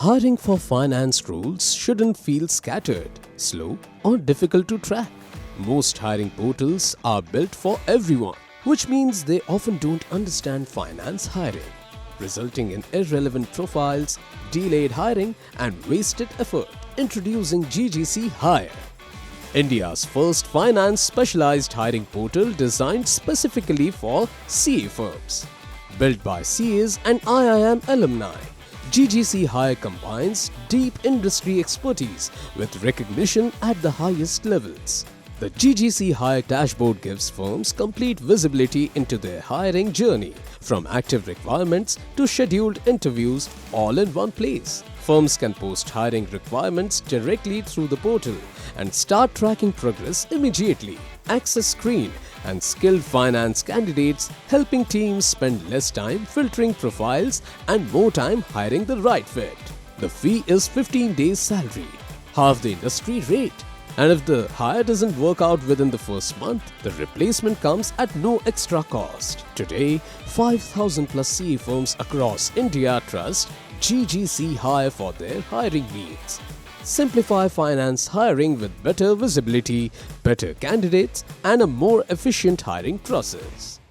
Hiring for finance roles shouldn't feel scattered, slow, or difficult to track. Most hiring portals are built for everyone, which means they often don't understand finance hiring, resulting in irrelevant profiles, delayed hiring, and wasted effort. Introducing GGC Hire, India's first finance specialized hiring portal designed specifically for CA firms. Built by CAs and IIM alumni, GGC Hire combines deep industry expertise with recognition at the highest levels. The GGC Hire dashboard gives firms complete visibility into their hiring journey, from active requirements to scheduled interviews, all in one place. Firms can post hiring requirements directly through the portal and start tracking progress immediately. Access screen and skilled finance candidates, helping teams spend less time filtering profiles and more time hiring the right fit. The fee is 15 days salary, half the industry rate. And if the hire doesn't work out within the first month, the replacement comes at no extra cost. Today, 5,000 plus CA firms across India trust GGC Hire for their hiring needs. Simplify finance hiring with better visibility, better candidates, and a more efficient hiring process.